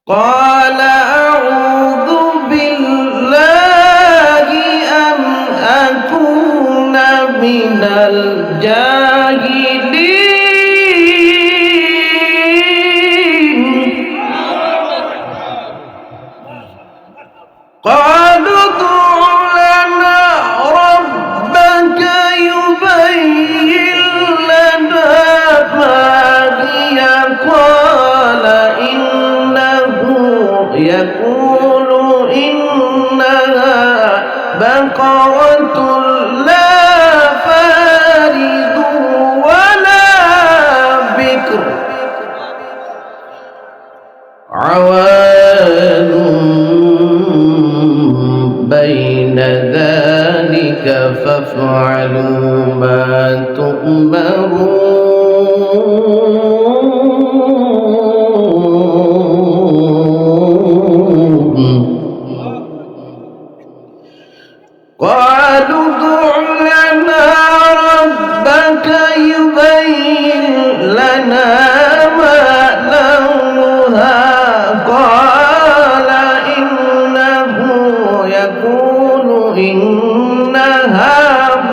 قال أعوذ بالله أن أكون من الجاهلين قالوا ادع لنا ربك يبين لنا ما هي قال إنه يقول إنها بقرة لا فارض ولا بكر عوان بين ذلك فافعلوا ما تؤمرون قالوا ادع لنا ربك يبين لنا ما لونها قال إنه يقول إنها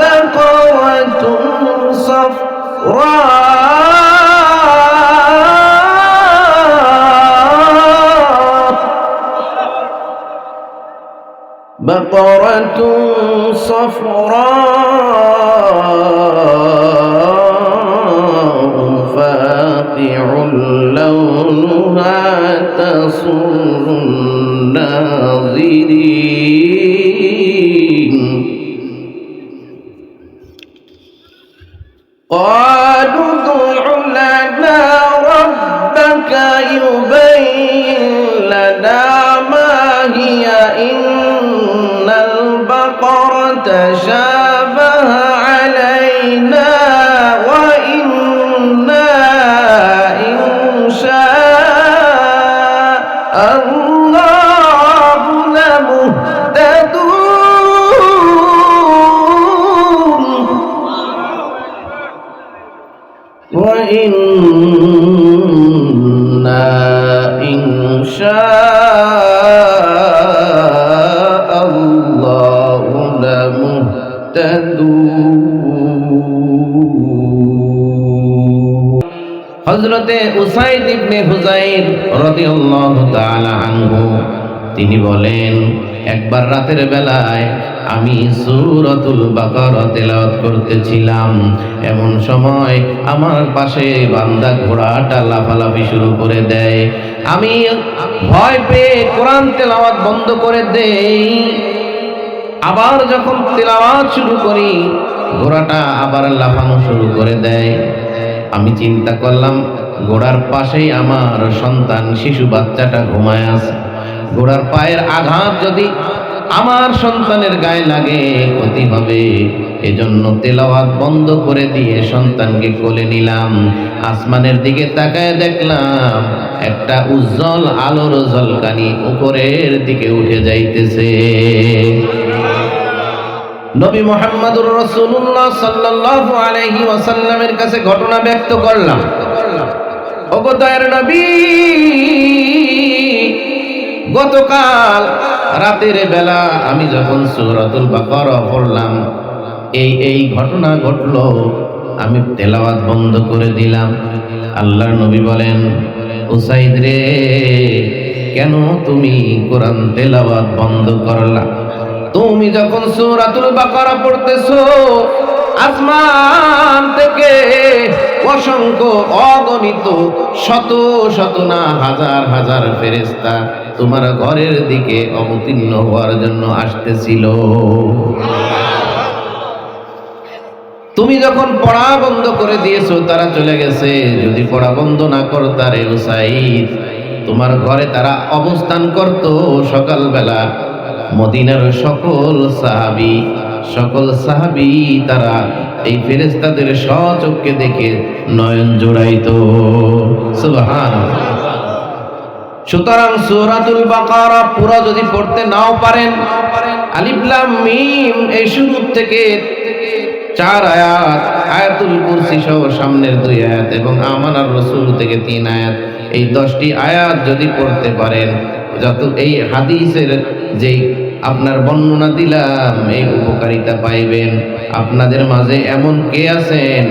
بقرة صفراء فاقع لونها تسر الناظرين قالوا ادع لنا ربك يبين لنا ما هي إن البقرة شابه علينا وإنا إن شاء الله لمهتدون وإنا إن شاء الله لمهتدون হযরতে উসাইদ ইবনে হুযাইর রাদিয়াল্লাহু তাআলা আনহু তিনি বলেন, একবার রাতের বেলায় আমি সূরাতুল বাকারা তেলাওয়াত করতেছিলাম, এমন সময় আমার পাশে বান্দা ঘোড়াটা লাফালাফি শুরু করে দেয়। আমি ভয় পেয়ে কোরআন তেলাওয়াত বন্ধ করে দেই। আবার যখন তেলাওয়াত শুরু করি, ঘোড়াটা আবার লাফানো শুরু করে দেয়। আমি চিন্তা করলাম, ঘোড়ার পাশেই আমার সন্তান শিশু বাচ্চাটা ঘুমায় আছে, ঘোড়ার পায়ের আঘাত যদি আমার সন্তানের গায়ে লাগে ক্ষতি হবে। এজন্য তেলাওয়াত বন্ধ করে দিয়ে সন্তানকে কোলে নিলাম। আসমানের দিকে তাকায় দেখলাম একটা উজ্জ্বল আলোর ঝলকানি উপরের দিকে উঠে যাইতেছে। নবী মুহাম্মদুর রাসূলুল্লাহ সাল্লাল্লাহু আলাইহি ওয়াসাল্লামের কাছে ঘটনা ব্যক্ত করলাম। ওগো দয়ার নবী, গতকাল রাতের বেলা আমি যখন সূরাতুল বাকারা পড়লাম, এই ঘটনা ঘটলো, আমি তেলাওয়াত বন্ধ করে দিলাম। আল্লাহর নবী বলেন, উসাইদ রে, কেন তুমি কোরআন তেলাওয়াত বন্ধ করলা? তুমি যখন সূরাতুল বাকারা পড়তেছো, আসমান থেকে অসংখ্য অগণিত শত শত না হাজার হাজার ফেরেশতা তোমার ঘরের দিকে অবতীর্ণ হওয়ার জন্য আসতেছিল। তুমি যখন পড়া বন্ধ করে দিয়েছো, তারা চলে গেছে। যদি পড়া বন্ধ না করতা রে উসাইদ, তোমার ঘরে তারা অবস্থান করত। সকালবেলা মদিনার সকল সাহাবী তারা এই ফেরেশতাদের স্বচক্ষে দেখে নয়ন জোড়াইতো। সুবহানাল্লাহ। সুতরাং সূরাতুল বাকারা পুরো যদি পড়তে নাও পারেন, আলিফ লাম মিম এই শুরু থেকে 4 আয়াত, আয়াতুল কুরসি সহ সামনের 2 আয়াত এবং আমানার রাসূল থেকে 3 আয়াত, এই 10টি আয়াত যদি পড়তে পারেন, যত এই হাদিসের যেই আপনার বর্ণনা দিলাম এই উপকারিতা পাইবেন। আপনাদের মাঝে এমন কে আছেন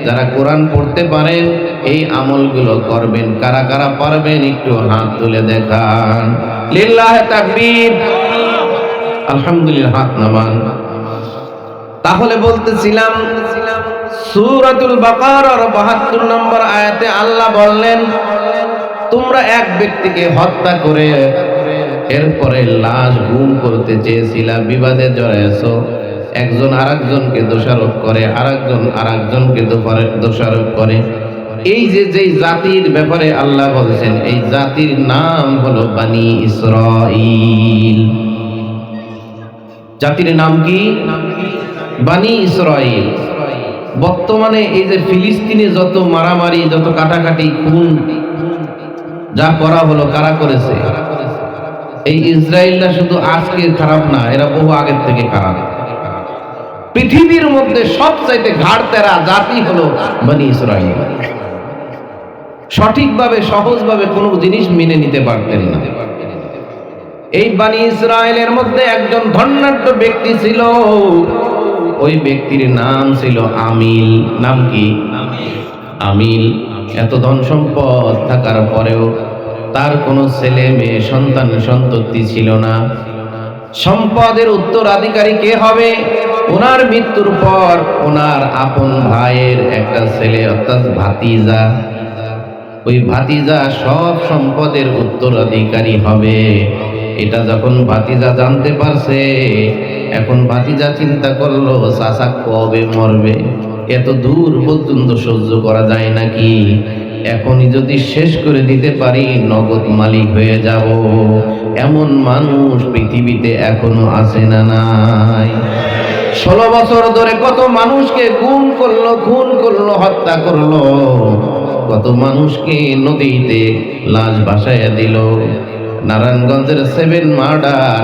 যারা কোরআন পড়তে পারেন, এই আমলগুলো করবেন? কারা কারা পারবেন একটু হাত তুলে দেখান। লিল্লাহি তাকবীর, আলহামদুলিল্লাহ, হাত নামান। তাহলে বলতেছিলাম সূরাতুল বাকারার 72 নম্বর আয়াতে আল্লাহ বললেন, তোমরা এক ব্যক্তিকে হত্যা করে এরপরে লাশ গুম করতে চেয়েছিলা, বিবাদে জড়াইছো, একজন আরেকজনকে দোষারোপ করে, আরেকজন আরেকজনকে দোষারোপ করে। এই যে যেই জাতির ব্যাপারে আল্লাহ বলছেন, এই জাতির নাম হলো বনি ইসরাঈল। জাতির নাম কি? বনি ইসরাঈল। বর্তমানে এই যে ফিলিস্তিনে যত মারামারি, যত কাটাকাটি, খুন যা করা হলো, কারা করেছে? এই ইসরায়েলটা শুধু আজকে খারাপ না, এরা বহু আগের থেকে খারাপ। পৃথিবীর মধ্যে সবচাইতে ঘাড়তেরা জাতি হলো বনি ইসরাঈল। সঠিকভাবে সহজভাবে কোনো জিনিস মেনে নিতে পারতেন না। এই বনি ইসরায়েলের মধ্যে একজন ধন্যাঢ্য ব্যক্তি ছিল, ওই ব্যক্তির নাম ছিল আমিল। নাম কি? আমিল। এত ধন সম্পদ থাকার পরেও তার কোনো ছেলে মেয়ে সন্তান সন্ততি ছিল না। সম্পদের উত্তরাধিকারী কে হবে? ওনার মৃত্যুর পর ওনার আপন ভাইয়ের একটা ছেলে, অর্থাৎ ভাতিজা, ওই ভাতিজা সব সম্পদের উত্তরাধিকারী হবে। এটা যখন ভাতিজা জানতে পারছে, এখন ভাতিজা চিন্তা করলো চাচা কবে মরবে, এত দূর পর্যন্ত সহ্য করা যায় নাকি, এখনই যদি শেষ করে দিতে পারি নগদ মালিক হয়ে যাব। এমন মানুষ পৃথিবীতে এখনো আছে না নাই? 16 বছর ধরে কত মানুষকে খুন করলো, হত্যা করলো, কত মানুষকে নদীতে লাশ ভাসাইয়া দিল। নারায়ণগঞ্জের 7 মার্ডার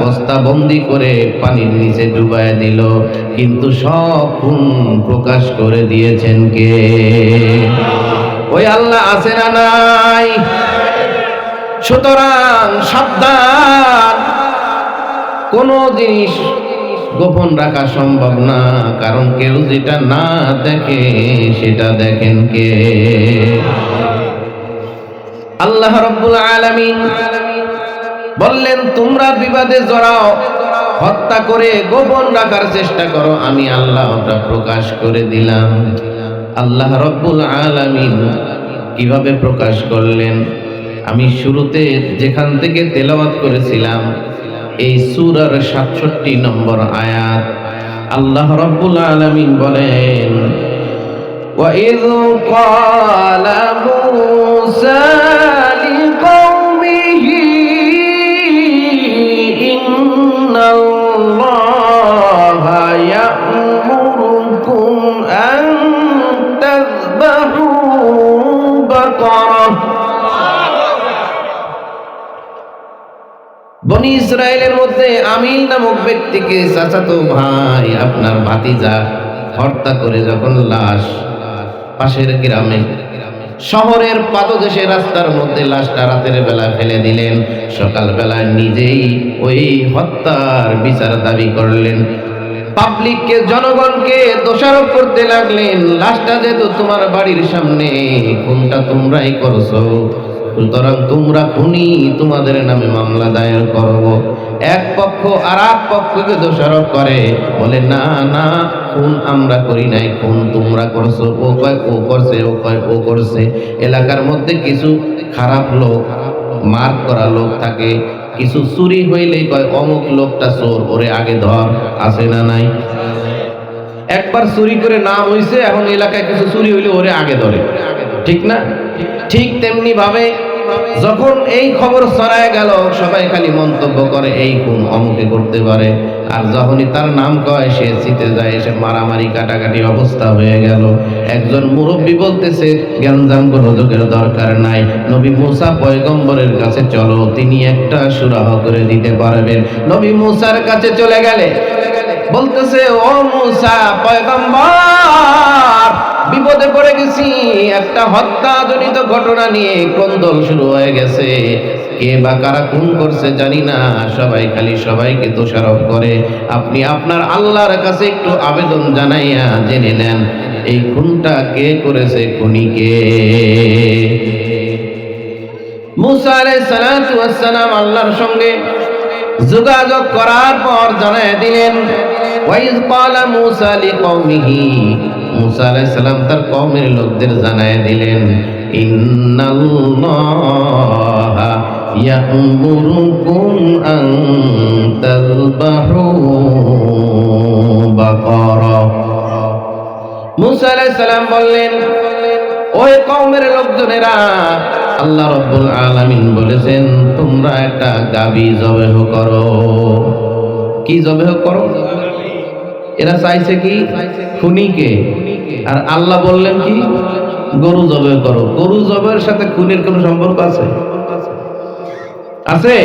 বস্তাবন্দি করে পানির নিচে ডুবাইয়া দিল, কিন্তু সব খুন প্রকাশ করে দিয়েছেন কে? ওই আল্লাহ আছে না নাই? সুতরাং সাবধান, কোন জিনিস গোপন রাখা সম্ভব না, কারণ কেউ যেটা না দেখে সেটা দেখেন কে? আল্লাহ রাব্বুল আলামিন বললেন, তোমরা বিবাদে জড়াও, হত্যা করে গোপন রাখার চেষ্টা করো, আমি আল্লাহ ওটা প্রকাশ করে দিলাম। আল্লাহ রাব্বুল আলামিন কিভাবে প্রকাশ করলেন? আমি শুরুতে যেখান থেকে তেলাওয়াত করেছিলাম, এই সূরার 67 নম্বর আয়াত, আল্লাহ রাব্বুল আলামিন বলেন, وَإِذْ قَالَ مُوسَى لِقَوْمِهِ إِنَّ اللَّهَ يَأْمُرُكُمْ أَن تَذْبَحُوا بَقَرَةً। বনি ইসরায়েলের মধ্যে আমিল নামক ব্যক্তিকে চাচাতো ভাই, আপনার ভাতিজা, হত্যা করে যখন লাশ পাশের গ্রামে, শহরের পাদদেশে রাস্তার মধ্যে লাশটা রাতের বেলা ফেলে দিলেন, সকালবেলায় নিজেই ওই হত্যার বিচার দাবি করলেন। পাবলিককে, জনগণকে দোষারোপ করতে লাগলেন, লাশটা যেহেতু তোমার বাড়ির সামনে, খুনটা তোমরাই করছো, সুতরাং তোমরা খুনি, তোমাদের নামে মামলা দায়ের করব। এক পক্ষ আর এক পক্ষকে দোষারোপ করে, বলে না না, খুন আমরা করি নাই, খুন তোমরা করছো। ও কয় ও করছে, ও কয় ও করছে। এলাকার মধ্যে কিছু খারাপ লোক, মার্ক করা লোক থাকে, কিছু চুরি হইলেই কয় অমুক লোকটা চোর, ওরে আগে ধর। আছে না নাই? একবার চুরি করে নাম হইছে, এখন এলাকায় কিছু চুরি হইলে ওরে আগে ধরে, ঠিক না? ঠিক তেমনি ভাবে যখন এই খবর ছড়ায় গেল, সবাই খালি মন্তব্য করে এই খুন অমুকে করতে পারে, আর যখনই তার নাম কয় সে জিতে যায়, সে মারামারি কাটাকাটি অবস্থা হয়ে গেল। একজন মুরব্বী বলতেছে, জ্ঞানজাম কোনো যুগের দরকার নাই, নবী মুসা পয়গম্বরের কাছে চলো, তিনি একটা সুরাহ করে দিতে পারবেন। নবী মুসার কাছে চলে গেলে বলতেছে, ও মুসা পয়গম্বর, বিপদে পড়ে গেছি, একটা হত্যাজনিত ঘটনা নিয়ে কোন্দল শুরু হয়ে গেছে। কে বা কারা খুন করছে জানি না, সবাই খালি সবাইকে দোষারোপ করে। আপনি আপনার আল্লাহর কাছে একটু আবেদন জানাইয়া জেনে নেন এই খুনটা কে করেছে, খুনি কে। মুসা আলাইহিস সালাতু ওয়াস সালাম আল্লাহর সঙ্গে যোগাযোগ করার পর জানায় দিলেন, ওয়াইজ ক্বালা মুসা লিকওমিহি, মুসা আলাইহিস সালাম তার কওমের লোকদের জানায় দিলেন, ইন্নাল্লাহা ইয়া'মুরুকুম আন তাযবাহু বাকারা। মুসা আলাইহিস সালাম বললেন, ওই কওমের লোকজনেরা, আল্লাহ রাব্বুল আলামিন বলেছেন তোমরা একটা গাবী জবেহ করো। কি জবেহ করো? এরা চাইছে কি? খুনিকে। আর আল্লাহ বললেন কি? গরু জবেহ করো। গরু জবেহের সাথে খুনের কোনো সম্পর্ক আছে? আছে?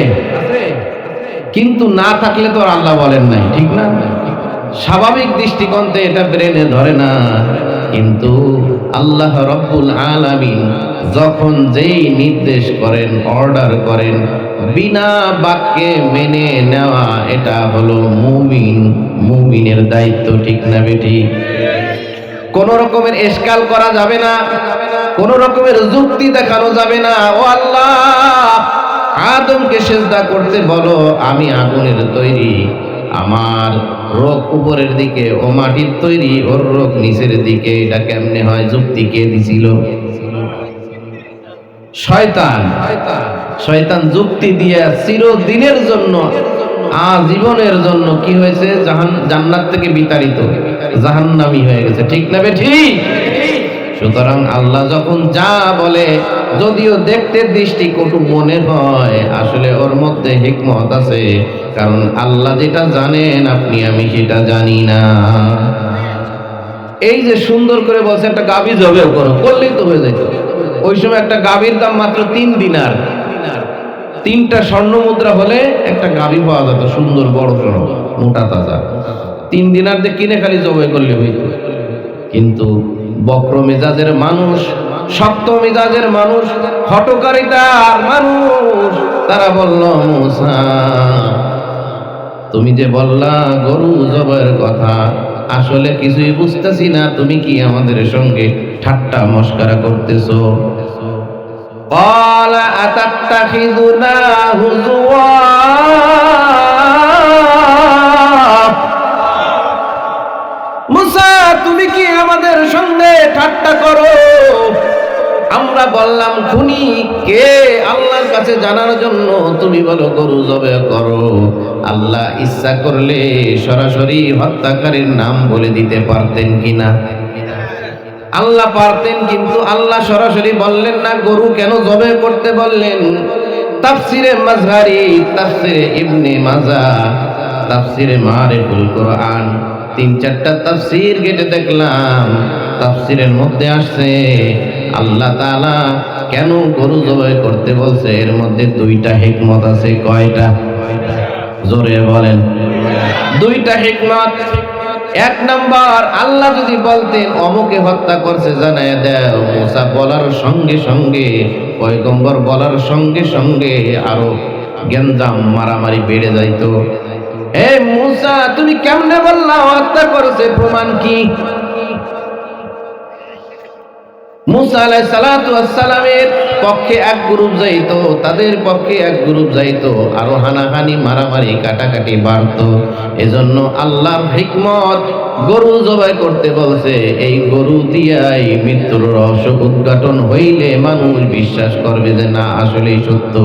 কিন্তু না থাকলে তো আর আল্লাহ বলেন নাই, ঠিক না? স্বাভাবিক দৃষ্টিকোণে এটা ব্রেনে ধরে না, কিন্তু আল্লাহ রাব্বুল আলামিন যখন যেই নির্দেশ করেন, অর্ডার করেন, বিনা বাক্যে মেনে নেওয়া, এটা হলো মুমিনের দায়িত্ব, ঠিক না বেটি? কোন রকমের এশকাল করা যাবে না, কোন রকমের যুক্তি দেখানো যাবে না। ও আল্লাহ, আদমকে সিজদা করতে বলো, আমি আগুনের তৈরি, আমার রোগ উপরের দিকে, ও মাটির তৈরি, ওর রোগ নিচের দিকে, এটা কেমনে হয়? যুক্তি কে দিছিল? শয়তান। শয়তান যুক্তি দিয়ে চিরদিনের জন্য, আজীবনের জন্য কি হয়েছে? জান্নাত থেকে বিতাড়িত, জাহান্নামী হয়ে গেছে, ঠিক না বেঠি? সুতরাং আল্লাহ যখন যা বলে, যদিও দেখতে দৃষ্টিকটু মনে হয়, আসলে ওর মধ্যে হিকমত আছে, কারণ আল্লাহ যেটা জানেন আপনি আমি সেটা জানি না। এই যে সুন্দর করে বলছে একটা গাভী জবেহ করো, করলেই তো হয়ে যেত। ওই সময় একটা গাভীর দাম মাত্র 3 দিনার। 3টা স্বর্ণ মুদ্রা হলে একটা গাভী পাওয়া যেত, সুন্দর বড় সড় মোটা তাজা। 3 দিনার দিয়ে কিনে খালি জবেহ করলে হইত। কিন্তু বক্র মেজাজের মানুষ, শক্ত মেজাজের মানুষ, হঠকারিতার মানুষ, তারা বলল, মুসা তুমি যে বললা গরু জবের কথা, আসলে কিছুই বুঝতেছি না, তুমি কি আমাদের সঙ্গে ঠাট্টা মস্করা করতেছো? قال أتتخذنا هزوا মুসা, তুমি কি আমাদের সঙ্গে ঠাট্টা করো? আমরা বললাম খুনি কে আল্লাহর কাছে জানার জন্য, তুমি বলো গরু জবেহ করো। আল্লাহ ইচ্ছা করলে সরাসরি হত্যাকারীর নাম বলে দিতে পারতেন কিনা? আল্লাহ পারতেন, কিন্তু আল্লাহ সরাসরি বললেন না। গরু কেন জবেহ করতে বললেন? তাফসিরে মাজহারি, তাফসিরে ইবনে মাজাহ, তাফসিরে মারিফুল কোরআন, 3-4টা তাফসির ঘেটে দেখলাম, তাফসিরের মধ্যে আসছে আল্লাহ তাআলা কেন গরু জবাই করতে বলছে, এর মধ্যে 2টা হিকমত আছে। কয়টা? জোরে বলেন। 2টা হিকমত। 1 নাম্বার, আল্লাহ যদি বলতেন অমুকে হত্যা করছে জানায় দাও, মুসা বলার সঙ্গে সঙ্গে, পয়গম্বর বলার সঙ্গে সঙ্গে আরো গেঞ্জাম মারামারি বেড়ে যাইতো। এ মুসা, তুমি কেমনে বললা হত্যা করেছে, প্রমাণ কি? মুসা আলাইহিস সালাতু ওয়াস সালামের পক্ষে এক গ্রুপ যাইতো, তাদের পক্ষে এক গ্রুপ যাইতো, আরো হানাহানি মারামারি কাটাকাটি বাড়তো। এজন্য আল্লাহর হিকমত গরু জবাই করতে বলছে। এই গরু দিয়াই মৃত্যুর রহস্য উদ্ঘাটন হইলে মানুষ বিশ্বাস করবে যে না আসলেই সত্য।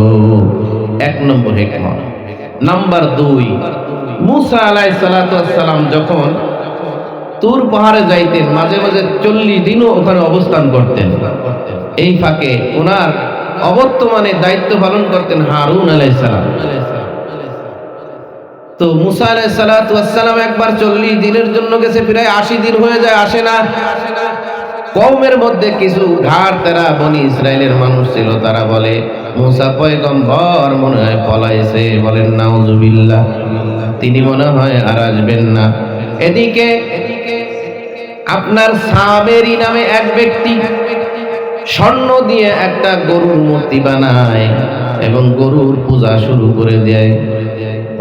1 নম্বর হিকমত। নাম্বার 2, মুসা আলাইহিস সালাতু ওয়াস সালাম যখন তুর পাহাড়ে যাইতেন, মাঝে মাঝে 40 দিনও ওখানে অবস্থান করতেন। এই ফাঁকে ওনার অবর্তমানে দায়িত্ব পালন করতেন হারুন আলাইহিস সালাম। তো মুসা আলাইহিস সালাতু ওয়াস সালাম একবার 40 দিনের জন্য গেছে, প্রায় 80 দিন হয়ে যায়, আসে না। কওমের মধ্যে কিছু ঘাড় তেরা বনি ইসরায়েলের মানুষ ছিল, তারা বলে মুসা পয়গম্বর মনে হয় পলাইছে। বলেন নাউজুবিল্লাহ, তিনি মনে হয় আর আসবেন না। এদিকে আপনার সাবেরি নামে এক ব্যক্তি স্বর্ণ দিয়ে একটা গরুর মূর্তি বানায় এবং গরুর পূজা শুরু করে দেয়।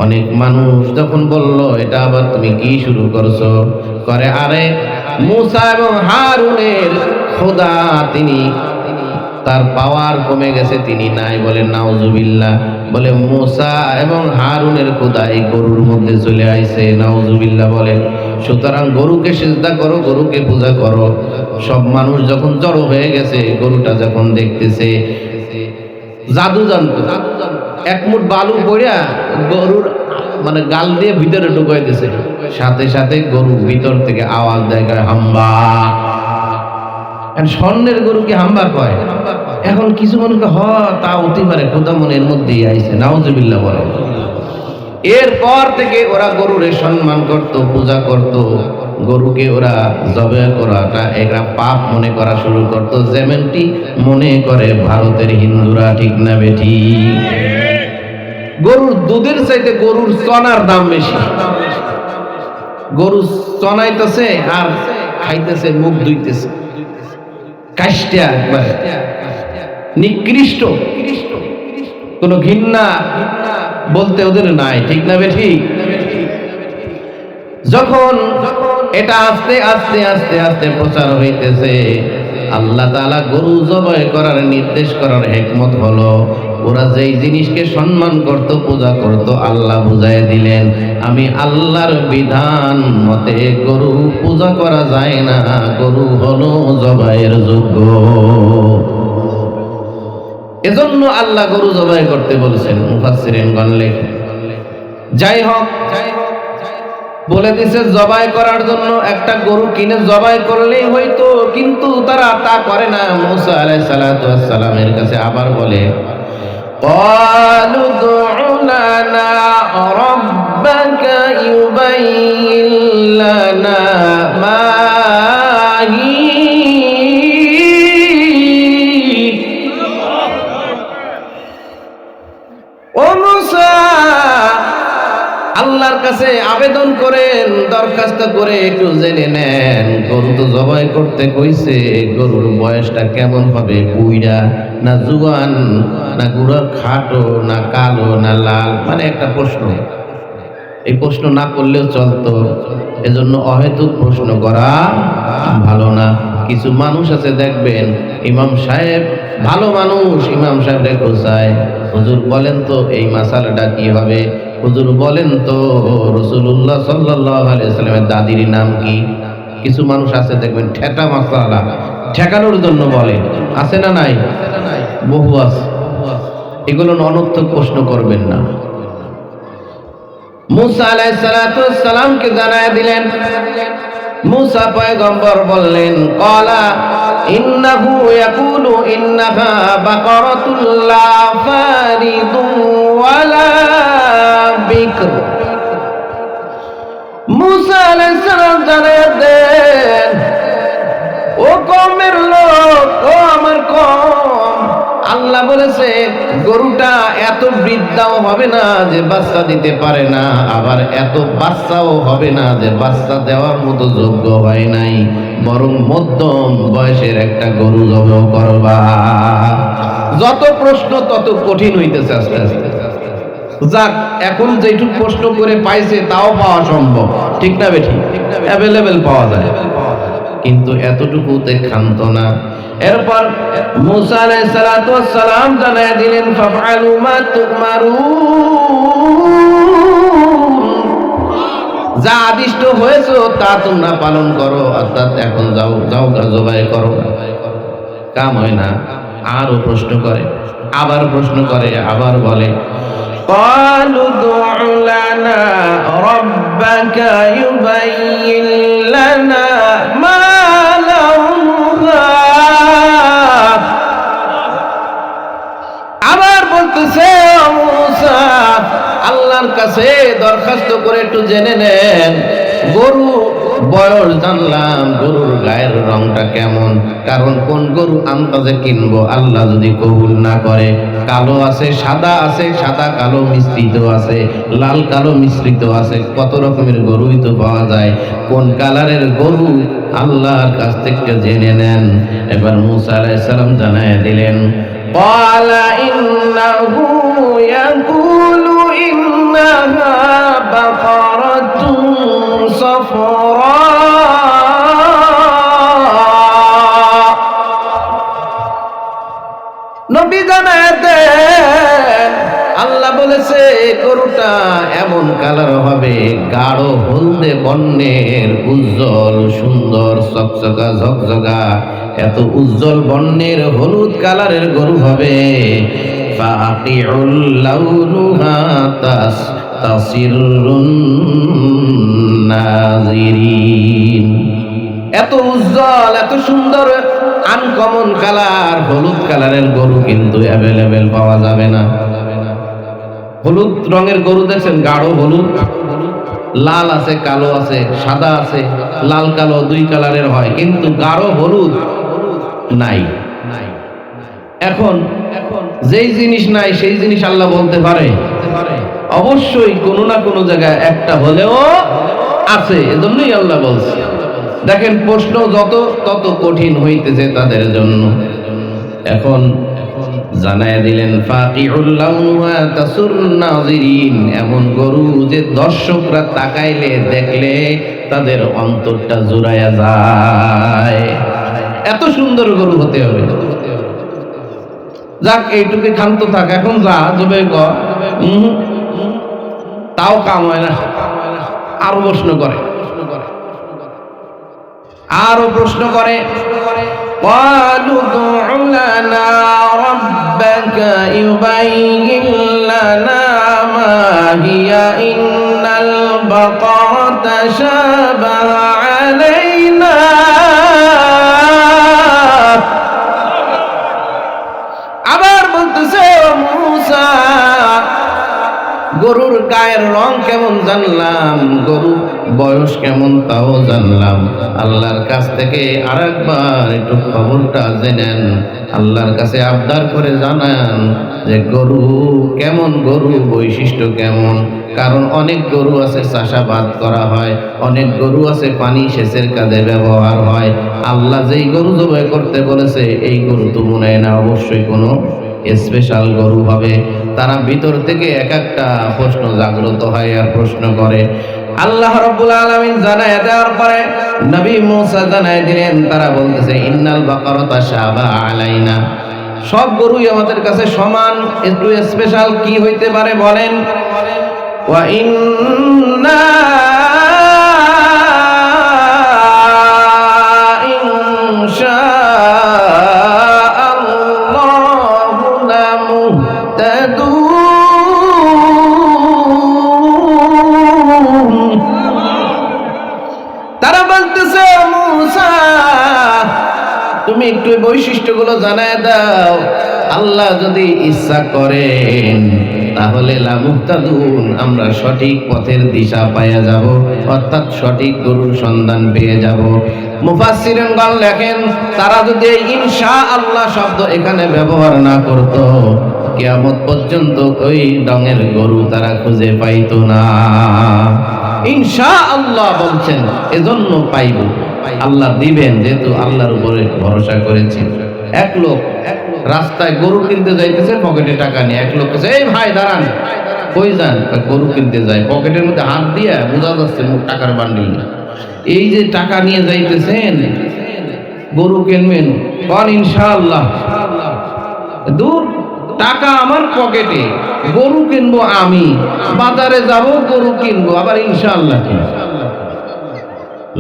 অনেক মানুষ যখন বলল এটা আবার তুমি কি শুরু করছো, করে আরে মুসা এবং হারুনের খোদা, তিনি তার পাওয়ার কমে গেছে, তিনি নাই। বলে নাউজুবিল্লাহ, বলে মুসা এবং হারুনের খোদা এই গরুর মধ্যে চলে আইছে। নাউজুবিল্লাহ বলে। সুতরাং গরুকে সিজদা করো, গরুকে পূজা করো। সব মানুষ যখন জড়ো হয়ে গেছে, গরুটা যখন দেখতেছে, জাদু জানতো, এক মুঠ বালু পড়িয়া গরুর মানে গাল দিয়ে ভিতরে ঢুকাই দিছে, সাথে সাথে গরু ভিতর থেকে আওয়াজ দেয়, হাম্বা। স্বর্ণের গরুকে হাম্বা কয়। এখন কিছু মানুষকে তা হতে পারে, খোদা মনের মধ্যেই আইছে। নাউজুবিল্লাহ বলে। এরপর থেকে ওরা গরুরে সম্মান করত, পূজা করত। গরুকে ওরা জবাই করাটা একটা পাপ মনে করা শুরু করত, যেমনটি মনে করে ভারতের হিন্দুরা। ঠিক না বেঠি? গরুর দুধের চাইতে গরুর চনার দাম বেশি। গরু চনাইতেছে আর খাইতেছে, মুখ ধুইতেছে, কাষ্টা একবার নিকৃষ্ট, কোন ঘৃণা বলতে ওদের নাই। ঠিক না বেঠি? যখন এটা আস্তে আস্তে আস্তে আস্তে প্রচার হইতেছে, আল্লাহ তাআলা গরু জবাই করার নির্দেশ করার হিকমত হলো, ওরা যেই জিনিসকে সম্মান করত, পূজা করত, আল্লাহ বুঝাই দিলেন আমি আল্লাহর বিধান মতে গরু পূজা করা যায় না, গরু হলো জবাইয়ের যোগ্য। এজন্য আল্লাহ গরু জবাই করতে বলেছেন। মুফাসসিরিনগণ লেখেন। যাই হোক, বলে দিছে জবাই করার জন্য একটা গরু কিনে জবাই করলেই হয়তো, কিন্তু তারা তা করে না। মুসা আলাইহিস সালাতু ওয়াস সালামের কাছে আবার বলে, قالوا ادع لنا ربك يبين لنا ما هي। ও মুসা, আল্লাহর কাছে আবেদন করেন, দরখাস্ত করে একটু জেনে নেন, গরু তো জবাই করতে কইছে, গরুর বয়সটা কেমন হবে, বুইড়া না জুয়ান, না গুড়া খাটো, না কালো, না লাল, মানে একটা প্রশ্ন। এই প্রশ্ন না করলেও চলতো, এজন্য অহেতুক প্রশ্ন করা ভালো না। কিছু মানুষ আছে দেখবেন, ইমাম সাহেব ভালো মানুষ, ইমাম সাহেব রেখো চায়, হুজুর বলেন তো এই মাসালাটা কি হবে, হুজুর বলেন তো রাসূলুল্লাহ সাল্লাল্লাহু আলাইহি ওয়াসাল্লামের দাদির নাম কি। কিছু মানুষ আছে দেখবেন ঠেটা মাসালা ঠেকানোর জন্য বলে, আছে না নাই? বহু আছে। এগুলো অনর্থক প্রশ্ন করবেন না। মুসা আলাইহিস সালাতু ওয়াস সালামকে জানায় দিলেন। মুসা পয়গম্বর বললেন, ক্বালা ইন্নাহু ইয়াকুলু ইন্নাহা বাকারাতুল লা ফারিদুন ওয়ালা বিকর। মুসা আলাইহিস সালাম জানায় দেন, ও কওমের লোক, ও আমার কওম, আল্লাহ বলেছে গরুটা এত বৃদ্ধাও হবে না যে বাচ্চা দিতে পারে না, আবার এত বাচ্চাও হবে না যে বাচ্চা দেওয়ার মতো যোগ্য হয় নাই, বরং মধ্যম বয়সের একটা গরু জবাই করবা। যত প্রশ্ন তত কঠিন হইতেছে আস্তে আস্তে। যাক, এখন যেটুক প্রশ্ন করে পাইছে তাও পাওয়া সম্ভব। ঠিক না বেঠি? অ্যাভেলেবেল পাওয়া যায়, কিন্তু এতটুকুতে ক্ষান্ত না। এরপর মুসা আলাইহিস সালাতু ওয়াস সালাম জানায় দিলেন, ফাফআলু মা তুমারুন, যা আদিষ্ট হয়েছে তা তোমরা পালন করো, অর্থাৎ এখন যাও যাও জবাই করো। কাম হয় না, আরো প্রশ্ন করে, আবার প্রশ্ন করে, আবার বলে, قالوا ادع لنا ربك يبين لنا ما لونها। আবার বলতেছে, মুসা আল্লাহর কাছে দরখাস্ত করে একটু জেনে নেন গরু বয়স জানলাম, গরুর গায়ের রংটা কেমন, কারণ কোন গরু আন্দাজে কিনবো আল্লাহ যদি কবুল না করে। কালো আছে, সাদা আছে, সাদা কালো মিশ্রিত আছে, লাল কালো মিশ্রিত আছে, কত রকমের গরুই তো পাওয়া যায়। কোন কালারের গরু আল্লাহর কাছ থেকে জেনে নেন। এবার মুসা আলাইহিস সালাম জানায় দিলেন, قال إنه يقول إنها بقرة صفراء। নবী জানায় দেন, আল্লাহ বলেছে গরুটা এমন কালার হবে, গাঢ় হলদে বর্ণের, উজ্জ্বল সুন্দর চকচকা ঝকঝকা, এত উজ্জ্বল বর্ণের হলুদ কালারের গরু হবে। ফাকিউল লাউনুহা তাসিরুন নাজিরিন। এত উজ্জ্বল, এত সুন্দর আনকমন কালার, হলুদ কালারের গরু কিন্তু অ্যাভেলেবেল পাওয়া যাবে না। হলুদ রঙের গরু দেখছেন, গাঢ় হলুদ, লাল আছে, কালো আছে, সাদা আছে, লাল কালো দুই কালারের হয়, কিন্তু গাঢ় হলুদ নাই। এখন যেই জিনিস নাই সেই জিনিস আল্লাহ বলতে পারে? অবশ্যই কোনো না কোনো জায়গায় একটা হলেও আছে, এজন্যই আল্লাহ বলছে। দেখেন প্রশ্ন যত তত কঠিন হইতেছে তাদের জন্য। এখন জানায় দিলেন, ফাকিউল লাউনুহা তাসুরুন নাজিরিন, এমন গরু যে দর্শকরা তাকাইলে দেখলে তাদের অন্তরটা জুড়ায়া যায়, এত সুন্দর গরু হতে হবে। যাক, এইটুকু ক্ষান্ত থাক, এখন যা জবে গ, তাও কাম হয় না, আরো প্রশ্ন করে, আরো প্রশ্ন করে। قالوا ادع لنا ربك يبين لنا ما هي إن البقرة شابه علينا। আবার বলতেছে, মুসা গরুর গায়ের রং কেমন জানলাম, গরু বয়স কেমন তাও জানলাম, আল্লাহর কাছ থেকে আরেকবার একটু খবরটা জেনেন, আল্লাহর কাছে আবদার করে জানান যে গরু কেমন, গরু বৈশিষ্ট্য কেমন। কারণ অনেক গরু আছে চাষাবাদ করা হয়, অনেক গরু আছে পানি সেচের কাজে ব্যবহার হয়। আল্লাহ যেই গরু জবাই করতে বলেছে এই গরু তো মনে হয় না, অবশ্যই কোনো স্পেশাল গরু হবে। তারা ভিতর থেকে এক একটা প্রশ্ন জাগ্রত হয় আর প্রশ্ন করে। আল্লাহ রাব্বুল আলামিন জানায় দেওয়ার পরে নবী মুসা জানায় দিলেন, তারা বলতেছে ইন্নাল বাকারাতা শাবা আলাইনা, সব গরুই আমাদের কাছে সমান, একটু স্পেশাল কি হইতে পারে বলেন? ওয়া ইন্না তুমি একটু বৈশিষ্ট্যগুলো জানায় দাও, আল্লাহ যদি ইচ্ছা করেন তাহলে লামুহতাদুন, আমরা সঠিক পথের দিশা পাইয়া যাব, অর্থাৎ সঠিক গরুর সন্ধান পেয়ে যাব। মুফাসসিরিনগণ লেখেন, তারা যদি ইনশাআল্লাহ শব্দ এখানে ব্যবহার না করত, কিয়ামত পর্যন্ত ওই রঙের গরু তারা খুঁজে পাইতো না। ইনশাআল্লাহ বলছেন, এজন্য পাইব, আল্লাহ দিবেন, যেহেতু আল্লাহর উপরে ভরসা করেছি। এক লোক রাস্তায় গরু কিনতে যাইতেছে, পকেটে টাকা নিয়ে। এক লোক কাছে, এই ভাই দাঁড়ান, কই যান? গরু কিনতে যায়। পকেটের মধ্যে হাত দিয়ে বোঝা যাচ্ছে মুখ টাকার বান্ডিল। এই যে টাকা নিয়ে যাইতেছেন, গরু কিনবেন, কন ইনশাআল্লাহ। দূর, টাকা আমার পকেটে, গরু কিনবো আমি, বাজারে যাব গরু কিনবো, আবার ইনশাআল্লাহ কিনবো।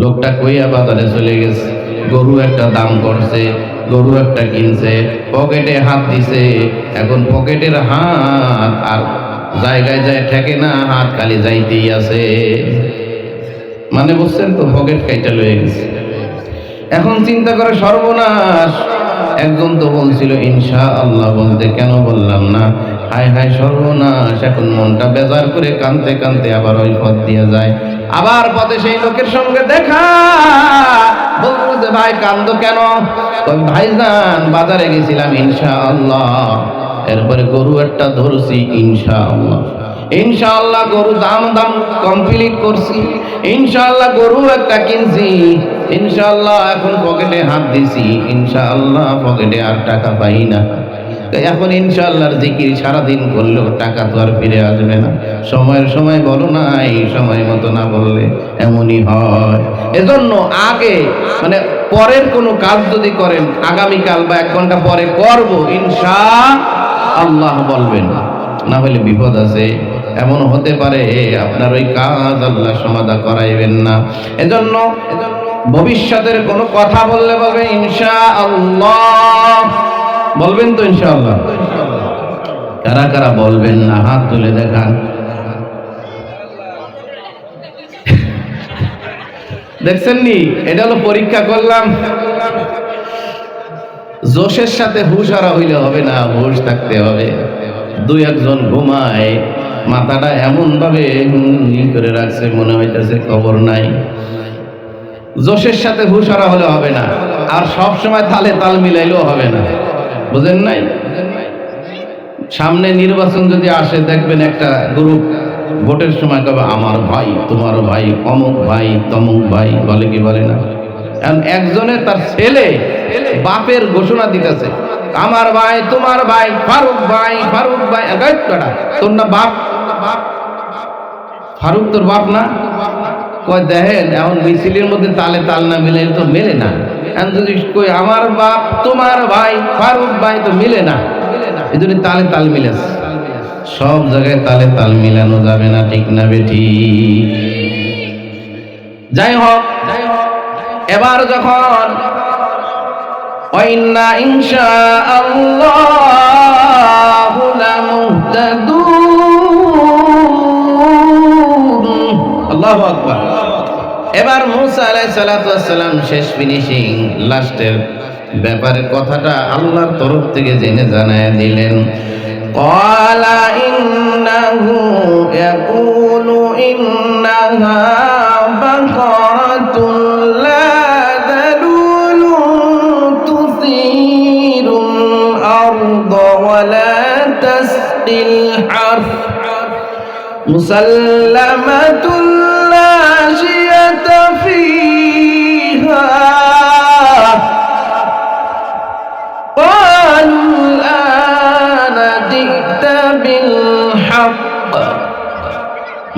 লোকটা কইয়া বাজারে চলে গেছে, গরু একটা দাম করছে, গরু একটা কিনছে, পকেটে হাত দিছে। এখন পকেটের হাত আর জায়গায় যায় ঠেকে না, হাত খালি যাইতেই আছে। মানে বুঝছেন তো, পকেট কাইটা লয়ে গেছে। এখন চিন্তা করে সর্বনাশ। একজন তো বলছিল ইনশাআল্লাহ বলতে, কেন বললাম না? হায় হায় সর্বনাশ, এখন মনটা বেজার করে কানতে কানতে আবার ওই পথ দিয়ে যায়। আবার পথে সেই লোকের সঙ্গে দেখা, বলতে ভাই কান্দো কেন? ভাইজান বাজারে গেছিলাম ইনশাআল্লাহ, এরপরে গরু একটা ধরছি ইনশাআল্লাহ, ইনশাআল্লাহ গরু দাম কমপ্লিট করছি, ইনশাআল্লাহ গরু একটা কিনছি, ইনশাআল্লাহ এখন পকেটে হাত দিছি, ইনশাআল্লাহ পকেটে আর টাকা পাই না। এখন ইনশাআল্লাহর জিকির সারাদিন করলেও টাকা তো আর ফিরে আসবে না। সময়ের সময় বলো না, এই সময় মতো না বললে এমনই হয়। এজন্য আগে মানে পরের কোনো কাজ যদি করেন, আগামীকাল বা 1 ঘন্টা পরে করব ইনশাআল্লাহ বলবেন, না হলে বিপদ আছে। এমন হতে পারে আপনার ওই কাজ আল্লাহ সমাধা করাইবেন না। এজন্য ভবিষ্যতের কোনো কথা বললে বলবেন ইনশাআল্লাহ, বলবেন তো ইনশাআল্লাহ? কারা কারা বলবেন না হাত তুলে দেখান। দেখছেন নি, এটা হলো পরীক্ষা করলাম। জোশের সাথে হুশ হারা হইলে হবে না, হুশ থাকতে হবে। 2-1 জন ঘুমায়, মাথাটা এমন ভাবে করে রাখছে মনে হইতেছে খবর নাই। জোশের সাথে হুশ হারা হলে হবে না, আর সব সময় তালে তাল মিলাইলেও হবে না, বুঝেন নাই? সামনে নির্বাচন যদি আসে, দেখবেন একটা গ্রুপ ভোটের সময় কবে আমার ভাই, তোমার ভাই, অমুক ভাই, তমুক ভাই, বলে কি বলে না? কারণ একজনে তার ছেলে বাপের ঘোষণা দিতেছে, আমার ভাই, তোমার ভাই, ফারুক ভাই, ফারুক ভাই। তোর না বাপ? ফারুক তোর বাপ না? কয় দেখেন এখন মিছিলের মধ্যে তালে তাল না মিলে তো মেলে না। এখন যদি কই আমার বাপ, তোমার ভাই, ফারুক ভাই, তো মিলে না। এই জন্য তালে তাল মিলেছে। সব জায়গায় তালে তাল মিলানো যাবে না, ঠিক না বেঠি? যাই হোক, এবার যখন ওয়াইন্না ইনশাআল্লাহু লামুহতাদুন, আল্লাহু আকবার। এবার মুসা আলাইহিস সালাতু ওয়াস সালাম শেষ ফিনিশিং লাস্টের ব্যাপারে কথাটা আল্লাহর তরফ থেকে জেনে জানায় দিলেন। ক্বালা ইন্নাহু ইয়াকুলু ইন্নাহা বাকারাতুন লা যালুলুন তুসিরুল আরদা ওয়া লা তাসকিল হারথ মুসাল্লামাতুন লা শিয়াতা ফীহা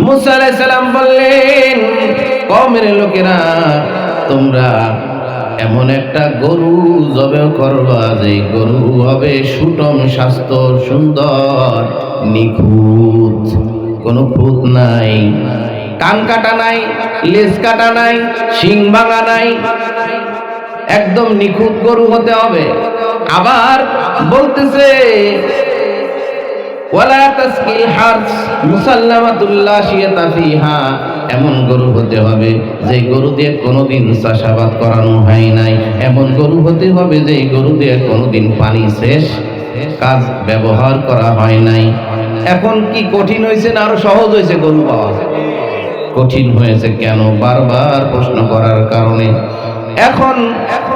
মুসা আলাইহিস সালাম বললেন, কওমের লোকেরা, তোমরা এমন একটা গরু জবে করবা যে গরু হবে সুটম, স্বাস্থ্য সুন্দর, নিখুঁত, কোনো খুঁত নাই, কান কাটা নাই, লেজ কাটা নাই, শিং ভাঙা নাই, একদম নিখুঁত গরু হতে হবে। আবার বলতেছে ওয়ালা তাসকিল হারস মুসাল্লামাতুল লা শিয়াতা ফিহা, এমন গরু হতে হবে যে গরু দিয়ে কোনোদিন চাষাবাদ করানো হয় নাই, এমন গরু হতে হবে যে গরু দিয়ে কোনোদিন পানি শেষ কাজ ব্যবহার করা হয় নাই। এখন কি কঠিন হয়েছে না আরো সহজ হয়েছে গরু পাওয়া? কঠিন হয়েছে। কেন? বারবার প্রশ্ন করার কারণে। এখন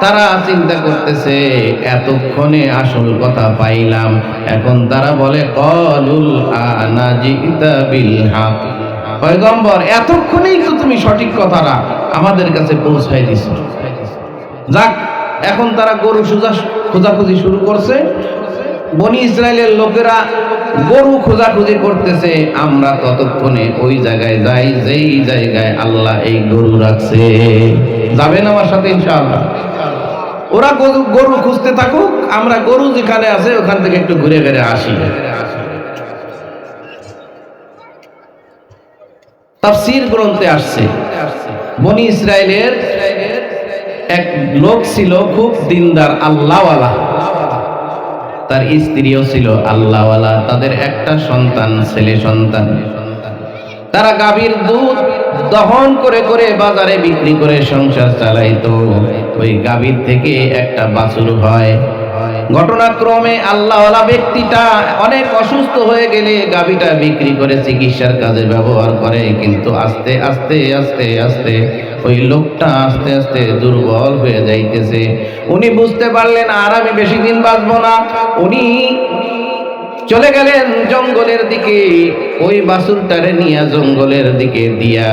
তারা চিন্তা করতেছে এতক্ষণে আসল কথা পাইলাম। এখন তারা বলে কলুল আনা জিতা বিল হক, পয়গম্বর এতক্ষণেই তো তুমি সঠিক কথাটা আমাদের কাছে পৌঁছাই দিছো। যাক, এখন তারা গরু খোঁজাখুঁজি শুরু করছে। বনি ইসরায়েলের লোকেরা গরু খোঁজাখুঁজি করতেছে, আমরা ততক্ষণে ওই জায়গায় যাই যেই জায়গায় আল্লাহ এই গরু রাখছে। যাবেন আমার সাথে ইনশাআল্লাহ? ওরা গরু খুঁজতে থাকুক, আমরা গরু যেখানে আছে ওখান থেকে একটু ঘুরে ঘুরে আসি। তাফসীর গ্রন্থে আসছে, বনি ইসরায়েলের এক লোক ছিল খুব দিনদার, আল্লাহওয়ালা, তার স্ত্রীও ছিল আল্লাহওয়ালা, তাদের একটা সন্তান, ছেলে সন্তান। তারা গাভীর দুধ দহন করে করে বাজারে বিক্রি করে সংসার চালাইতো। ওই গাভীর থেকে একটা বাছুর হয়, ঘটনাক্রমে আল্লাহওয়ালা ব্যক্তিটা অনেক অসুস্থ হয়ে গেলে গাভীটা বিক্রি করে চিকিৎসার কাজে ব্যবহার করে, কিন্তু আস্তে আস্তে আস্তে আস্তে ওই লোকটা আস্তে আস্তে দুর্বল হয়ে যাইতেছে। উনি বুঝতে পারলেন আর আমি বেশি দিন বাঁচবো না। উনি চলে গেলেন জঙ্গলের দিকে, ওই বাছুরটারে নিয়ে জঙ্গলের দিকে দিয়া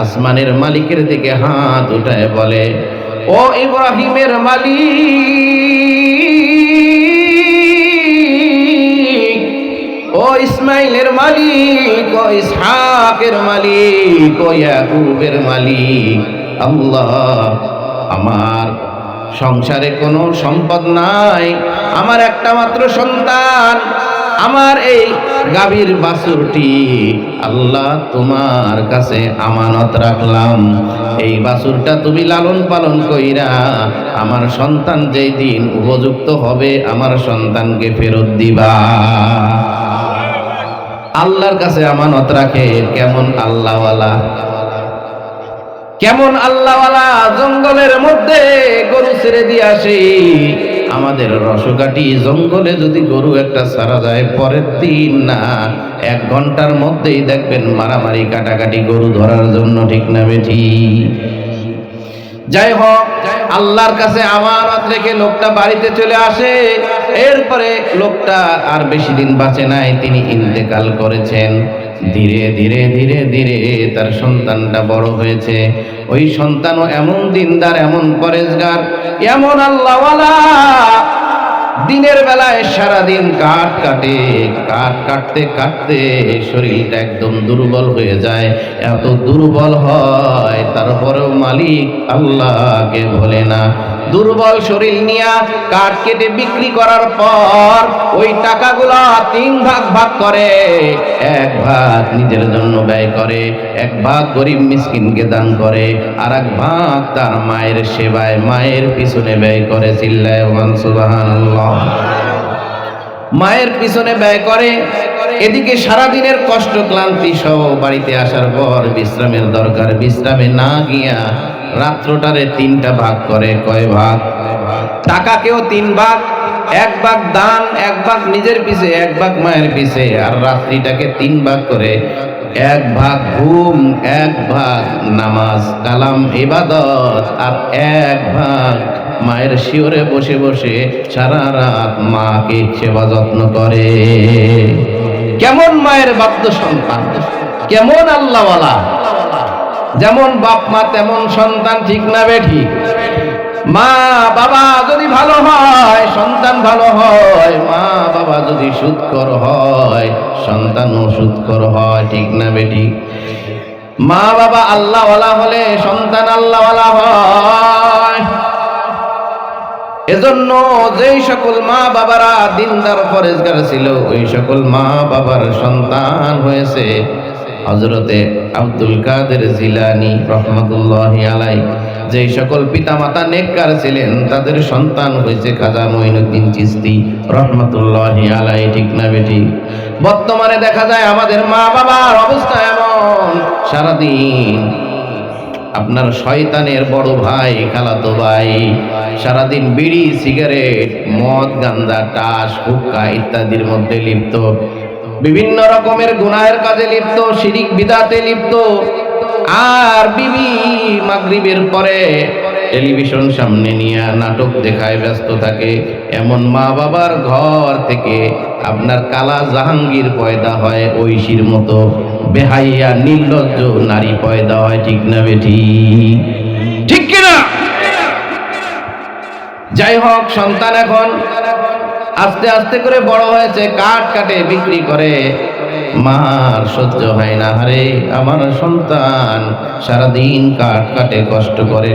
আসমানের মালিকের দিকে হাত উঠায় বলে, ও ইব্রাহিমের মালিক, ও ইসমাইলের মালিক, ও ইসহাকের মালিক, ও ইয়াকুবের মালিক আল্লাহ, আমার সংসারে কোনো সম্পদ নাই, আমার একটা মাত্র সন্তান, আমার এই গাভীর বাছুরটি আল্লাহ তোমার কাছে আমানত রাখলাম। এই বাছুরটা তুমি লালন পালন কইরা আমার সন্তান যেই দিন উপযুক্ত হবে আমার সন্তানকে ফেরত দিবা। আল্লাহর কাছে আমানত রাখে। কেমন আল্লাহওয়ালা, কেমন আল্লাহওয়ালা! জঙ্গলের মধ্যে গরু ছেড়ে দিয়ে আসে। আমাদের রসকাটি জঙ্গলে যদি গরু একটা ছাড়া যায়, পরের দিন না 1 ঘন্টার মধ্যেই দেখবেন মারামারি কাটাকাটি গরু ধরার জন্য, ঠিক না বেঠি? যাই হোক, আল্লাহর কাছে আমানত রেখে লোকটা বাড়িতে চলে আসে। এরপরে লোকটা আর বেশি দিন বাঁচে নাই, তিনি ইন্তেকাল করেছেন। ধীরে ধীরে ধীরে ধীরে তার সন্তানটা বড় হয়েছে। ওই সন্তানও এমন দিনদার, এমন পরেজগার, এমন আল্লাহওয়ালা, দিনের বেলায় সারাদিন কাঠ কাটে, কাঠ কাটতে কাটতে শরীরটা একদম দুর্বল হয়ে যায়। এত দুর্বল হয় তারপরেও মালিক আল্লাহকে ভোলে না। দুর্বল শরীর নিয়ে কাঠ কেটে বিক্রি করার পর ওই টাকাগুলো 3 ভাগ ভাগ করে। 1 ভাগ নিজের জন্য ব্যয় করে, 1 ভাগ গরিব মিসকিনকে দান করে, আর 1 ভাগ তার মায়ের সেবায়, মায়ের পিছনে ব্যয় করে। চিল্লায় সুবহানাল্লাহ। মায়ের পিছনে ব্যয় করে। এদিকে সারাদিনের কষ্ট ক্লান্তি সহ বাড়িতে আসার পর বিশ্রামের দরকার, বিশ্রামে না গিয়া রাত্রটারে 3টা ভাগ করে। কয় ভাগ? টাকাকেও 3 ভাগ, 1 ভাগ দান, 1 ভাগ নিজের পিছে, 1 ভাগ মায়ের পিছে, আর রাত্রিটাকে 3 ভাগ করে। 1 ভাগ ঘুম, 1 ভাগ নামাজ কালাম ইবাদত, আর 1 ভাগ মায়ের শিওরে বসে বসে সারা রাত মাকে সেবা যত্ন করে। কেমন মায়ের বাধ্য সন্তান, কেমন আল্লাহওয়ালা! যেমন বাপ মা তেমন সন্তান, ঠিক না বেঠি? মা বাবা যদি ভালো হয় সন্তান ভালো হয়, মা বাবা যদি সুদখোর হয় সন্তানও সুদখোর হয়, ঠিক না বেঠি? মা বাবা আল্লাহওয়ালা হলে সন্তান আল্লাহওয়ালা হয়। এজন্য যেই সকল মা বাবারা দিনদার পরেজগার ছিল, ওই সকল মা বাবার সন্তান হয়েছে হযরতে আব্দুল কাদের জিলানী রহমাতুল্লাহি আলাইহি। যেই সকল পিতামাতা নেককার ছিলেন তাদের সন্তান হয়েছে খাজা মঈনুদ্দিন চিশতি রহমাতুল্লাহি আলাইহি, ঠিক না বেঠি? বর্তমানে দেখা যায় আমাদের মা বাবার অবস্থা এমন, সারাদিন আপনার শয়তানের বড় ভাই, খালাতো ভাই সারাদিন বিড়ি, সিগারেট, মদ, গাঁজা, টাস, হুক্কা ইত্যাদির মধ্যে লিপ্ত, বিভিন্ন রকমের গুনাহের কাজে লিপ্ত, শিরিক বিদআতে লিপ্ত। আর বিবি মাগরিবের পরে টেলিভিশন সামনে নিয়ে নাটক দেখায় ব্যস্ত থাকে। এমন মা বাবার ঘর থেকে আপনার কালা জাহাঙ্গীর পয়দা হয়, ঐশীর মতো বেহাইয়া নির্লজ্জ নারী পয়দা হয়, ঠিক না বেঠি? ঠিক কিনা? যাই হোক, সন্তান এখন আস্তে আস্তে করে বড় হয়েছে, কাঠ কাটে বিক্রি করে। মার সহ্য হয় না, আরে আমার সন্তান সারাদিন কাঠ কাটে কষ্ট করে,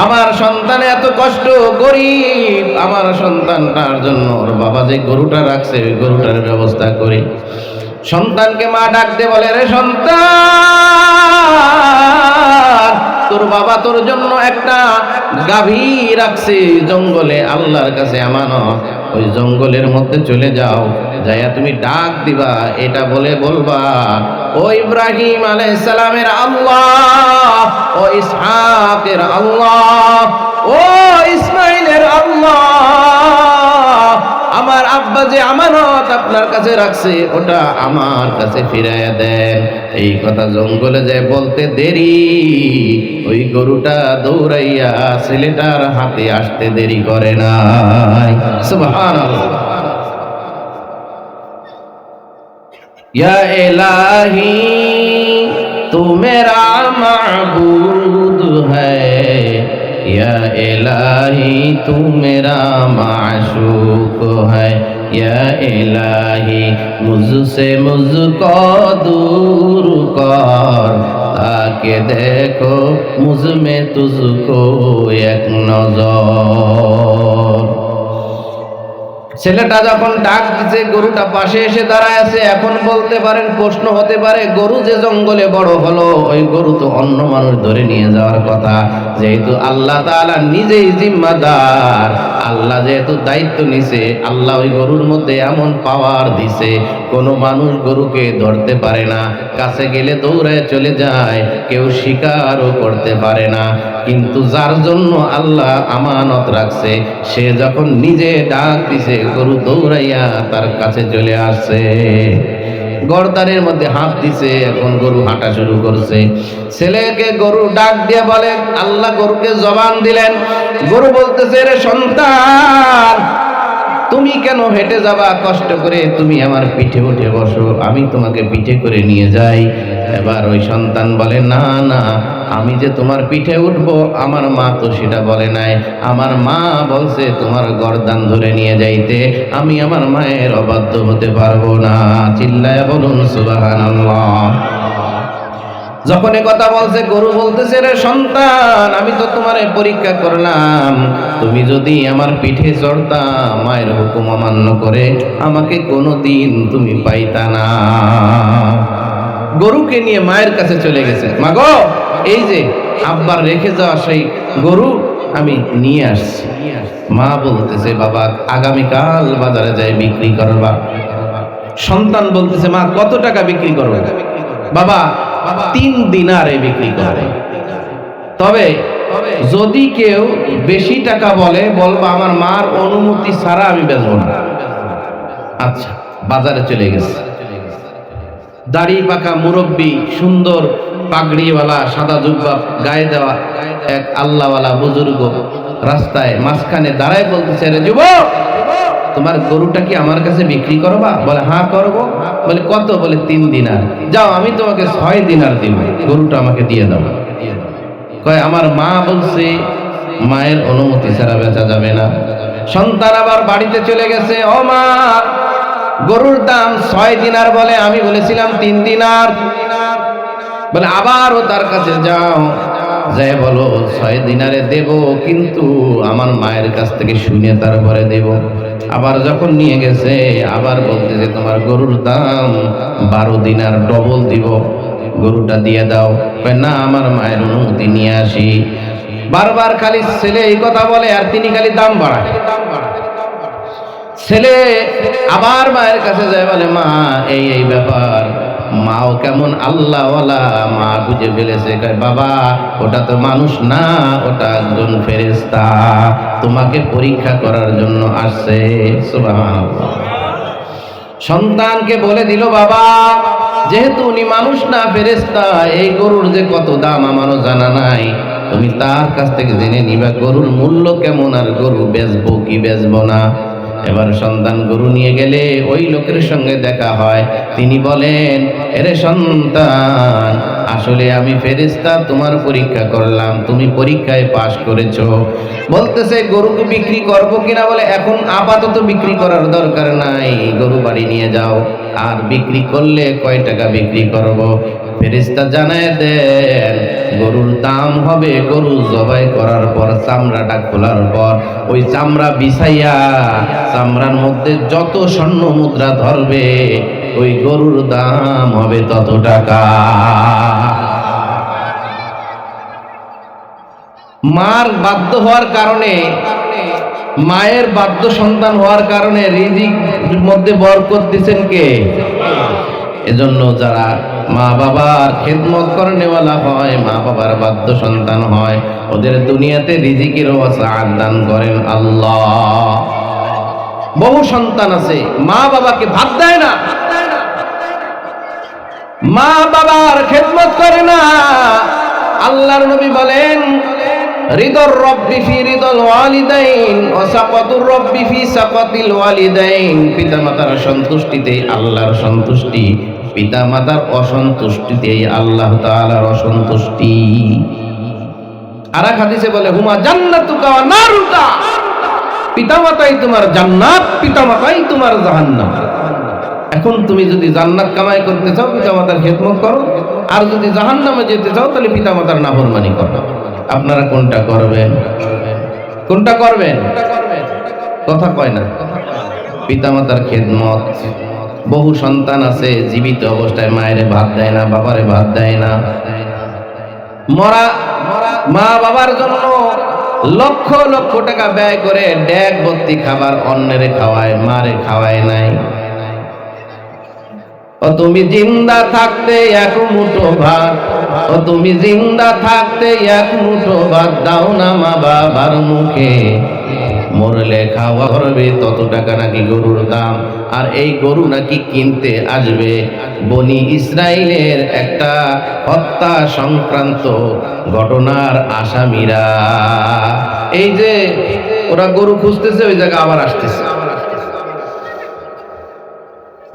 আমার সন্তান এত কষ্ট, গরিব, আমার সন্তানটার জন্য ওর বাবা যে গরুটা রাখছে ওই গরুটার ব্যবস্থা করি। সন্তানকে মা ডাকতে বলে, রে সন্তান, তোর বাবা তোর জন্য একটা গাভী রাখছে জঙ্গলে, আল্লাহর কাছে আমানত, ওই জঙ্গলের মধ্যে চলে যাও, যাইয়া তুমি ডাক দিবা, এটা বলে বলবা, ও ইব্রাহিম আলাইহিস সালামের আল্লাহ, ও ইসহাকের আল্লাহ, ও ইসমাইলের আল্লাহ, আমার আব্বা যে আমানত আপনার কাছে রাখছে ওটা আমার কাছে ফিরাইয়া দেন। এই কথা জঙ্গলে যায় বলতে দেরি, ওই গরুটা দৌড়াইয়া ছেলেটার হাতে আসতে দেরি করে নাই। সুবহানাল্লাহ। या इलाही तू मेरा माबूद है, या इलाही तू मेरा माशूक है, या इलाही मुझसे मुझको दूर कर, ताकि देखो मुझ में तुझको एक नजर। ছেলেটা যখন ডাক দিছে গরুটা পাশে এসে দাঁড়ায় আছে। এখন বলতে পারেন, প্রশ্ন হতে পারে, গরু যে জঙ্গলে বড় হলো ওই গরু তো অন্য মানুষ ধরে নিয়ে যাওয়ার কথা, যেহেতু আল্লাহ তাআলা নিজেই জিম্মাদার, আল্লাহ যেহেতু দায়িত্ব নিছে, আল্লাহ ওই গরুর মধ্যে এমন পাওয়ার দিছে কোনো মানুষ গরুকে ধরতে পারে না, কাছে গেলে দৌড়ায় চলে যায়, কেউ শিকারও করতে পারে না। কিন্তু যার জন্য আল্লাহ আমানত রাখছে সে যখন নিজে ডাক দিছে গরু দৌড়াইয়া তার কাছে চলে আসছে, গর্দানের মধ্যে হাত দিছে, এখন গরু হাঁটা শুরু করছে। ছেলেকে গরু ডাক দিয়ে বলে, আল্লাহ গরুকে জবান দিলেন। গরু বলতেছে, রে সন্তান তুমি কেন হেঁটে যাবা কষ্ট করে, তুমি আমার পিঠে উঠে বসো, আমি তোমাকে পিঠে করে নিয়ে যাই। এবার ওই সন্তান বলে, না না, আমি যে তোমার পিঠে উঠবো আমার মা তো সেটা বলে নাই, আমার মা বলছে তোমার গর্দান ধরে নিয়ে যাইতে, আমি আমার মায়ের অবাধ্য হতে পারবো না। চিল্লায়া বলুন সুবহানাল্লাহ। যখন এ কথা বলছে গরু বলতেছে, রে সন্তান আমি তো তোমারে পরীক্ষা করলাম, তুমি যদি আমার পিঠে চড়তা মায়ের হুকুম অমান্য করে আমাকে কোনোদিন তুমি পাইতা না। গরুকে নিয়ে মায়ের কাছে চলে গেছে। মা গো, এই যে আব্বার রেখে যাওয়া সেই গরু আমি নিয়ে আসছি। মা বলতেছে, বাবা আগামীকাল বাজারে যাই বিক্রি করবা। সন্তান বলতেছে, মা কত টাকা বিক্রি করবে? বাবা 3 দিনারে বিক্রি করে। তবে যদি কেউ বেশি টাকা বলে বলবা আমার মার অনুমতি ছাড়া আমি বেচবো না। আচ্ছা, বাজারে চলে গেছে। দাড়ি পাকা মুরব্বী, সুন্দর পাগড়িওয়ালা, সাদা জুব্বা গায়ে দেওয়া এক আল্লাহওয়ালা বুজুর্গ রাস্তায় মাঝখানে দাঁড়ায় বলতেছে, রে যুবক তোমার গরুটা কি আমার কাছে বিক্রি করবা? বলে, হ্যাঁ করবো। বলে, কত? বলে, 3 দিনার। যাও, আমি তোমাকে 6 দিনার দিব, গরুটা আমাকে দিয়ে দাও। কয়, আমার মা বলছে মায়ের অনুমতি ছাড়া বেচা যাবে না। সন্তান আবার বাড়িতে চলে গেছে। ও মা, গরুর দাম 6 দিনার বলে, আমি বলেছিলাম 3 দিনার। বলে, আবারও তার কাছে যাও, যাই বলো 6 দিনারে দেব, কিন্তু আমার মায়ের কাছ থেকে শুনে তারপরে দেব। আবার যখন নিয়ে গেছে আবার বলতেছে, তোমার গরুর দাম 12 দিনার, ডবল দিব, গরুটা দিয়ে দাও। না, আমার মায়ের অনুমতি নিয়ে আসি। বারবার খালি ছেলে এই কথা বলে আর তিনি খালি দাম বাড়ায়। ছেলে আবার মায়ের কাছে যায়, বলে, মা এই এই ব্যাপার। মাও কেমন আল্লাহওয়ালা, মা বুঝে ফেলেছে। কয়, বাবা ওটা তো মানুষ না, ওটা একজন ফেরেশতা, তোমাকে পরীক্ষা করার জন্য আসছে। সুবহানাল্লাহ। সন্তানকে বলে দিল, বাবা যেহেতু উনি মানুষ না ফেরেশতা, এই গরুর যে কত দাম আমারও জানা নাই, তুমি তার কাছ থেকে জেনে নিবা গরুর মূল্য কেমন, আর গরু বেচবো কি বেচবো না। এবার সন্তান গরু নিয়ে গেলে ওই লোকের সঙ্গে দেখা হয়। তিনি বলেন, এরে সন্তান, আসলে আমি ফেরেশতা, তোমার পরীক্ষা করলাম, তুমি পরীক্ষায় পাশ করেছো। বলতেছে, গরুকে বিক্রি করবো কিনা? বলে, এখন আপাতত বিক্রি করার দরকার নাই, গরু বাড়ি নিয়ে যাও, আর বিক্রি করলে কয় টাকা বিক্রি করবো? ফেরেশতা জানায় দেন, গরুর দাম হবে গরু জবাই করার পর, চামড়াটা খোলার পর, ওই চামড়া বিছাইয়া চামড়ার মধ্যে যত স্বর্ণ মুদ্রা ধরবে ওই গরুর দাম হবে তত টাকা। মার বাধ্য হওয়ার কারণে, মায়ের বাধ্য সন্তান হওয়ার কারণে রিজিকের মধ্যে বরকত দিচ্ছেন কে? এজন্য যারা মা বাবার খেদমত করেনেওয়ালা হয়, মা বাবার বাধ্য সন্তান হয়, ওদের দুনিয়াতে রিজিকের ওয়াসআত দান করেন আল্লাহ। বহু সন্তান আছে মা বাবাকে ভাত দেয় না, মা বাবার খেদমত করে না। আল্লাহর নবী বলেন, রিদর রব্বি ফি রিদল ওয়ালিদাইন ওয়া সাকাতুর রব্বি ফি সাকাতিল ওয়ালিদাইন। পিতামাতার সন্তুষ্টিতে আল্লাহর সন্তুষ্টি, পিতামাতার অসন্তুষ্টিতে আল্লাহ তাআলার অসন্তুষ্টি। আর এক হাদিসে বলে, হুমা জান্নাতুকা ওয়া নারুকা, পিতামাতাই তোমার জান্নাত, পিতামাতাই তোমার জাহান্নাম। এখন তুমি যদি জান্নাত কামাই করতে চাও পিতামাতার খেদমত করো, আর যদি জাহান্নামে যেতে চাও তাহলে পিতামাতার নাফরমানি করো। আপনারা কোনটা করবেন? কোনটা করবেন? কথা কয় না। পিতামাতার খেদমত। বহু সন্তান আছে জীবিত অবস্থায় মায়েরে ভাত দেয় না, বাবারে ভাত দেয় না। মরা মা বাবার জন্য লক্ষ লক্ষ টাকা ব্যয় করে ড্যাগ ভর্তি খাবার অন্যেরে খাওয়ায়, মারে খাওয়ায় নাই। ও তুমি জিন্দা থাকতে এক মুঠো ভাত, ও তুমি জিন্দা থাকতে এক মুঠো ভাত দাও না মা বাবার মুখে, মরলে খাওয়া করবে তত টাকা নাকি গরুর দাম। আর এই গরু নাকি কিনতে আসবে বনি ইসরাইলের একটা হত্যা সংক্রান্ত ঘটনার আসামিরা। এই যে ওরা গরু খুঁজতেছে, ওই জায়গা আবার আসতেছে।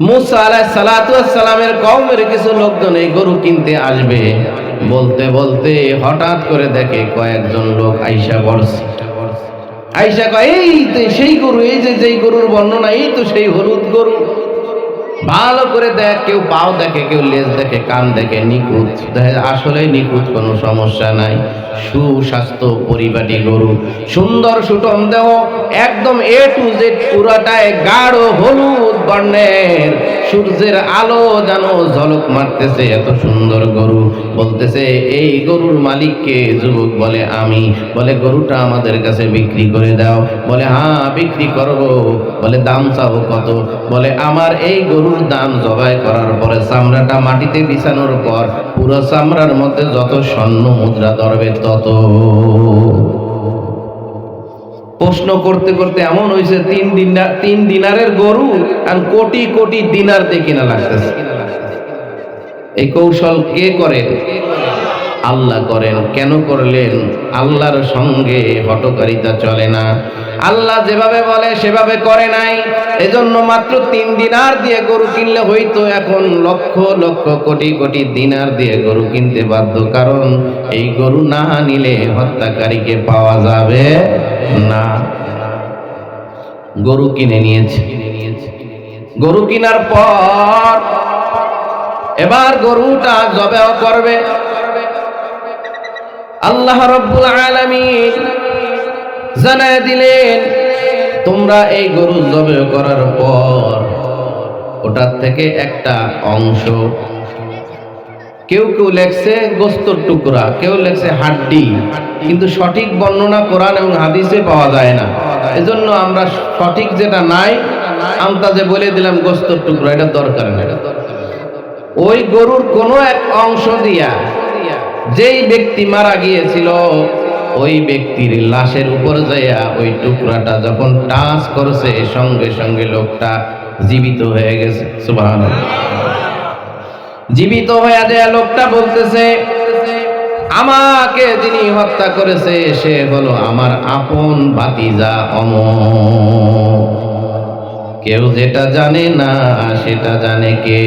মুসা আলাইহিস সালাতু ওয়াস সালামের কওমের কিছু লোকজন এই গরু কিনতে আসবে, বলতে বলতে হঠাৎ করে দেখে কয়েকজন লোক আইসা পড়ছে। আইসা কয়, এই তো সেই গরু, এই যে যেই গরুর বর্ণনা, এই তো সেই হলুদ গরু। ভালো করে দেখ, কেউ পাও দেখে, কেউ লেজ দেখে, কান দেখে, নিখুঁত। আসলে নিখুঁত, কোনো সমস্যা নাই, সুস্বাস্থ্য পরিপাটি গরু, সুন্দর সুটম দেহ, একদম এ টু জেড পুরাটায় গাঢ় হলুদ বর্ণের, সূর্যের আলো যেন ঝলক মারতেছে, এত সুন্দর গরু। বলতেছে, এই গরুর মালিককে? যুবক বলে, আমি। বলে, গরুটা আমাদের কাছে বিক্রি করে দাও। বলে, হ্যাঁ বিক্রি করবো। বলে, দাম চাও কত? বলে, আমার এই গরুর দাম জবাই করার পরে চামড়াটা মাটিতে বিছানোর পর পুরো চামড়ার মধ্যে যত স্বর্ণ মুদ্রা ধরবে তত। প্রশ্ন করতে করতে এমন হয়েছে, 3 দিনারের গরু আর কোটি কোটি দিনার দিয়ে কিনা লাগতেছে। এই কৌশল কে করেন? আল্লাহ করেন। কেন করলেন? আল্লাহর সঙ্গে হটকারিতা চলে না। আল্লাহ যেভাবে বলে সেভাবে করে নাই। এজন্য মাত্র 3 দিনার দিয়ে গরু কিনলে হইতো, এখন লক্ষ লক্ষ কোটি কোটি দিনার দিয়ে গরু কিনতে বাধ্য। কারণ এই গরু না নিলে হত্যাকারীকে পাওয়া যাবে না। গরু কিনে নিয়েছে। গরু কেনার পর এবার গরুটা জবেহ করবে। আল্লাহ রাব্বুল আলামিন জানায় দিলেন, তোমরা এই গরু জবেহ করার পর ওটার থেকে একটা অংশ, কেউ কেউ লেখছে গোস্তর টুকরা, কেউ লেখছে হাড্ডি, কিন্তু সঠিক বর্ণনা কোরআন এবং হাদিসে পাওয়া যায় না। এজন্য আমরা সঠিক যেটা নাই আমরা যে বলে দিলাম গোস্তর টুকরা, এটা দরকার নেই। ওই গরুর কোনো এক অংশ দিয়া যেই ব্যক্তি মারা গিয়েছিল ওই ব্যক্তির লাশের উপর যাইয়া ওই টুকরাটা যখন টাচ করছে, সঙ্গে সঙ্গে লোকটা জীবিত হয়ে গেছে। সুবহানাল্লাহ। জীবিত হয়ে যায় লোকটা বলতেছে, আমাকে যিনি হত্যা করেছে সে হলো আমার আপন ভাতিজা অমর। কেউ যেটা জানে না সেটা জানে কে?